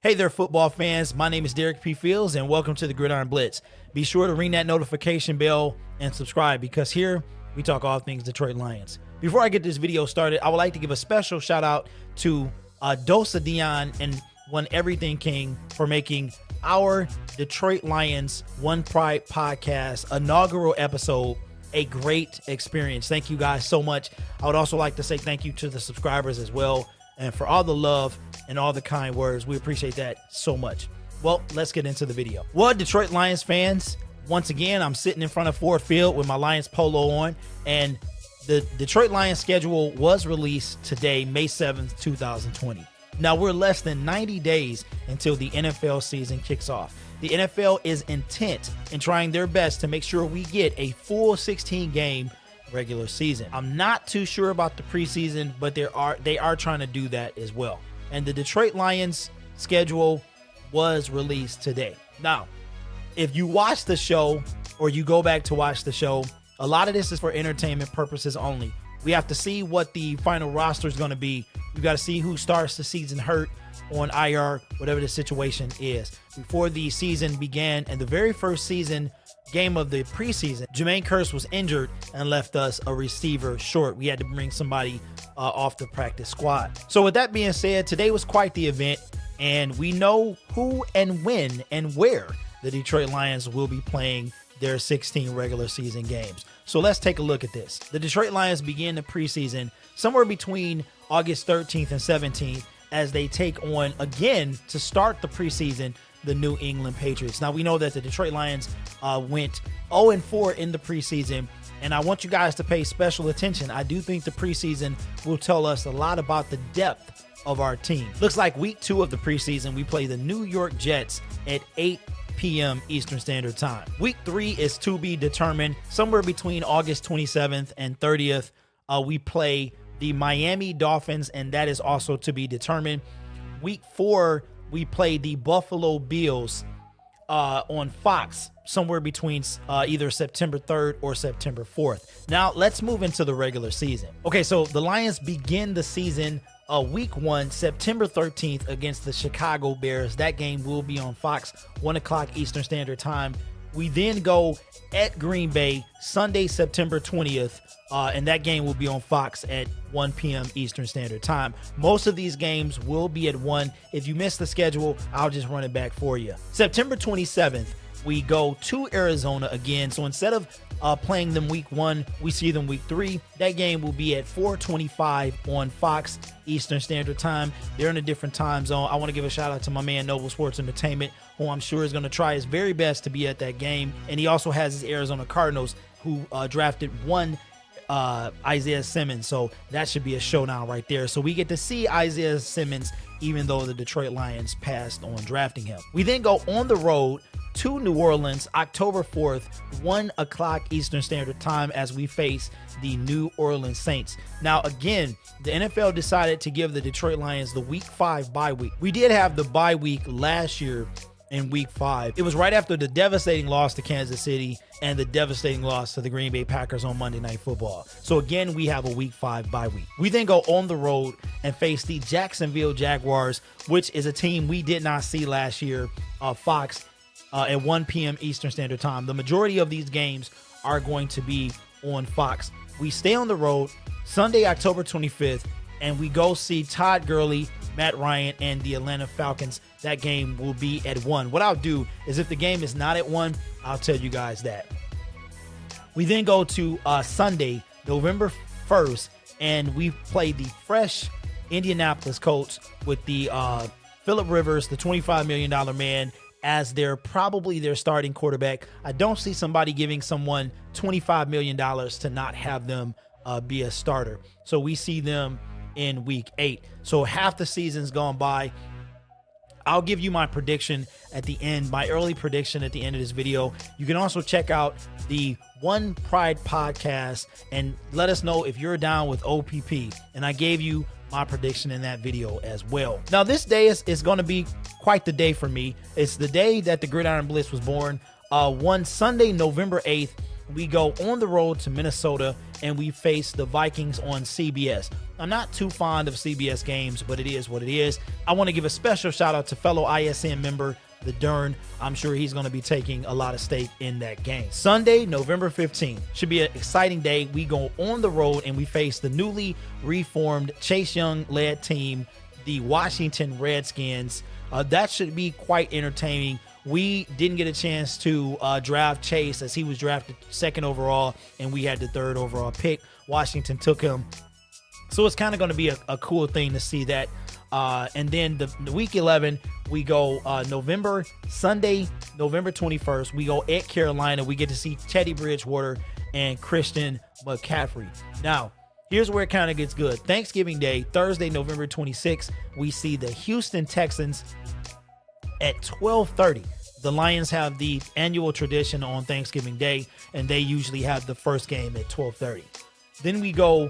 Hey there, football fans. My name is Derek P. Fields, and welcome to the Gridiron Blitz. Be sure to ring that notification bell and subscribe, because here we talk all things Detroit Lions. Before I get this video started, I would like to give a special shout out to Dosa Dion and One Everything King for making our Detroit Lions One Pride podcast inaugural episode a great experience. Thank you guys so much. I would also like to say thank you to the subscribers as well, and for all the love and all the kind words. We appreciate that so much. Well, let's get into the video. Well, Detroit Lions fans, once again, I'm sitting in front of Ford Field with my Lions polo on, and the Detroit Lions schedule was released today, May 7th, 2020. Now, we're less than 90 days until the NFL season kicks off. The NFL is intent in trying their best to make sure we get a full 16-game regular season. I'm not too sure about the preseason, but they are trying to do that as well. And the Detroit Lions schedule was released today. Now, if you watch the show or you go back to watch the show, a lot of this is for entertainment purposes only. We have to see what the final roster is going to be. We got to see who starts the season hurt, on IR, whatever the situation is. Before the season began, and the very first season game of the preseason, Jermaine Kearse was injured and left us a receiver short. We had to bring somebody off the practice squad. So with that being said, today was quite the event, and we know who and when and where the Detroit Lions will be playing their 16 regular season games. So let's take a look at this. The Detroit Lions begin the preseason somewhere between August 13th and 17th as they take on, again, to start the preseason, the New England Patriots. Now, we know that the Detroit Lions went 0-4 in the preseason, and I want you guys to pay special attention. I do think the preseason will tell us a lot about the depth of our team. Looks like week 2 of the preseason, we play the New York Jets at 8 p.m. Eastern Standard Time. Week 3 is to be determined. Somewhere between August 27th and 30th, we play the Miami Dolphins, and that is also to be determined. Week 4, we play the Buffalo Bills on Fox, somewhere between either September 3rd or September 4th. Now, let's move into the regular season. Okay, so the Lions begin the season week 1, September 13th against the Chicago Bears. That game will be on Fox, 1 o'clock Eastern Standard Time. We then go at Green Bay Sunday, September 20th, and that game will be on Fox at 1 p.m. Eastern Standard Time. Most of these games will be at 1. If you miss the schedule, I'll just run it back for you. September 27th, we go to Arizona again. So instead of playing them week 1, we see them week 3. That game will be at 4:25 on Fox Eastern Standard Time. They're in a different time zone. I want to give a shout out to my man Noble Sports Entertainment, who I'm sure is going to try his very best to be at that game. And he also has his Arizona Cardinals, who drafted one Isaiah Simmons. So that should be a showdown right there. So we get to see Isaiah Simmons, even though the Detroit Lions passed on drafting him. We then go on the road to New Orleans, October 4th, 1 o'clock Eastern Standard Time, as we face the New Orleans Saints. Now, again, the NFL decided to give the Detroit Lions the week 5 bye week. We did have the bye week last year in week 5. It was right after the devastating loss to Kansas City and the devastating loss to the Green Bay Packers on Monday Night Football. So again, we have a week 5 bye week. We then go on the road and face the Jacksonville Jaguars, which is a team we did not see last year, Fox, at 1 p.m. Eastern Standard Time. The majority of these games are going to be on Fox. We stay on the road Sunday, October 25th, and we go see Todd Gurley, Matt Ryan, and the Atlanta Falcons. That game will be at 1. What I'll do is, if the game is not at 1, I'll tell you guys that. We then go to Sunday, November 1st, and we play the fresh Indianapolis Colts with the Phillip Rivers, the $25 million man, as probably their starting quarterback. I don't see somebody giving someone $25 million to not have them be a starter. So we see them in week 8. So half the season's gone by. I'll give you my prediction at the end, my early prediction at the end of this video. You can also check out the One Pride podcast and let us know if you're down with OPP. And I gave you my prediction in that video as well. Now, this day is going to be quite the day for me. It's the day that the Gridiron Blitz was born. One Sunday, November 8th, we go on the road to Minnesota and we face the Vikings on CBS. I'm not too fond of CBS games, but it is what it is. I want to give a special shout out to fellow ISN member, the DERRN. I'm sure he's going to be taking a lot of stake in that game. Sunday, November 15th. Should be an exciting day. We go on the road and we face the newly reformed Chase Young-led team, the Washington Redskins. That should be quite entertaining. We didn't get a chance to draft Chase as he was drafted 2nd overall, and we had the 3rd overall pick. Washington took him. So it's kind of going to be a cool thing to see that. And then the week 11, we go Sunday, November 21st. We go at Carolina. We get to see Teddy Bridgewater and Christian McCaffrey. Now, here's where it kind of gets good. Thanksgiving Day, Thursday, November 26th, we see the Houston Texans at 12:30. The Lions have the annual tradition on Thanksgiving Day, and they usually have the first game at 12:30. Then we go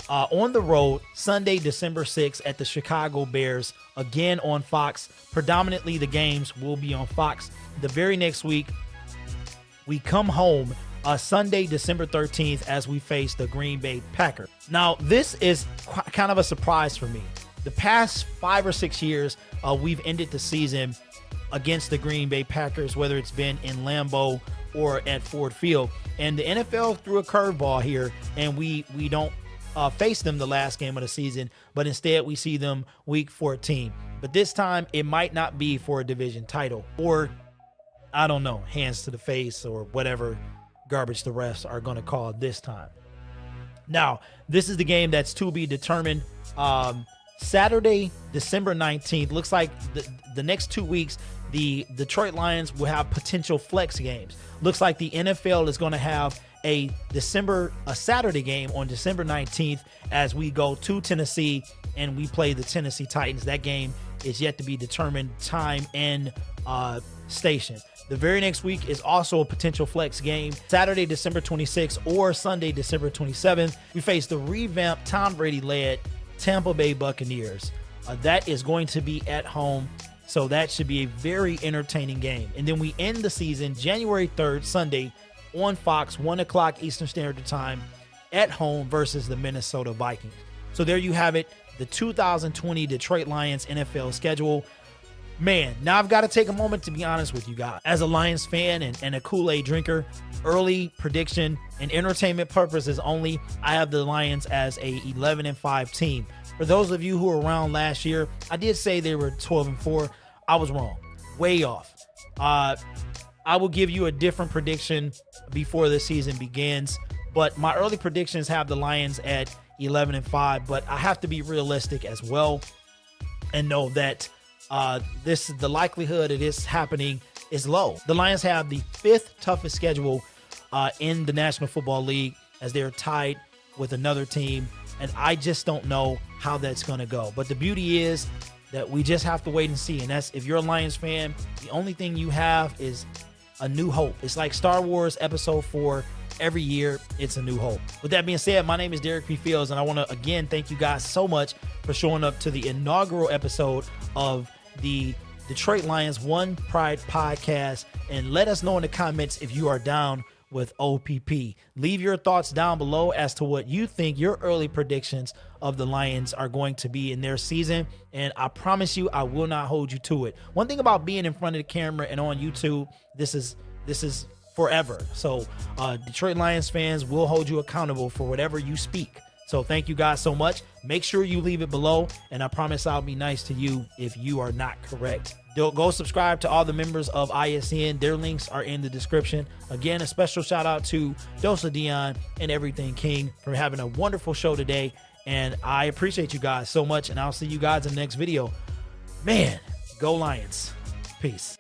on the road Sunday, December 6th at the Chicago Bears, again on Fox. Predominantly the games will be on Fox. The very next week, we come home Sunday, December 13th, as we face the Green Bay Packers. Now, this is kind of a surprise for me. The past 5 or 6 years, we've ended the season against the Green Bay Packers, whether it's been in Lambeau or at Ford Field. And the NFL threw a curveball here, and we don't face them the last game of the season, but instead we see them week 14. But this time, it might not be for a division title, or, I don't know, hands to the face or whatever garbage the refs are going to call this time. Now, this is the game that's to be determined. Saturday, December 19th. Looks like the next 2 weeks, the Detroit Lions will have potential flex games. Looks like the NFL is going to have a Saturday game on December 19th as we go to Tennessee and we play the Tennessee Titans. That game is yet to be determined, time and station. The very next week is also a potential flex game. Saturday, December 26th or Sunday, December 27th, we face the revamped Tom Brady-led Tampa Bay Buccaneers. That is going to be at home, so that should be a very entertaining game. And then we end the season January 3rd, Sunday, on Fox, 1 o'clock Eastern Standard Time, at home versus the Minnesota Vikings. So there you have it, the 2020 Detroit Lions NFL schedule. Man, now I've got to take a moment to be honest with you guys. As a Lions fan and a Kool-Aid drinker, early prediction and entertainment purposes only, I have the Lions as a 11-5 team. For those of you who were around last year, I did say they were 12-4. I was wrong, way off. I will give you a different prediction before the season begins, but my early predictions have the Lions at 11-5, but I have to be realistic as well and know that the likelihood of this happening is low. The Lions have the 5th toughest schedule in the National Football League, as they're tied with another team, and I just don't know how that's going to go. But the beauty is that we just have to wait and see, and that's, if you're a Lions fan, the only thing you have is a new hope. It's like Star Wars Episode 4. Every year, it's a new hope. With that being said, my name is Derek P. Fields, and I want to again thank you guys so much for showing up to the inaugural episode of the Detroit Lions One Pride podcast. And let us know in the comments if you are down with OPP. Leave your thoughts down below as to what you think your early predictions of the Lions are going to be in their season. And I promise you, I will not hold you to it. One thing about being in front of the camera and on YouTube, this is forever. So Detroit Lions fans will hold you accountable for whatever you speak. So thank you guys so much. Make sure you leave it below, and I promise I'll be nice to you if you are not correct. Go subscribe to all the members of ISN. Their links are in the description. Again, a special shout out to Dosa Dion and Everything King for having a wonderful show today. And I appreciate you guys so much, and I'll see you guys in the next video. Man, go Lions. Peace.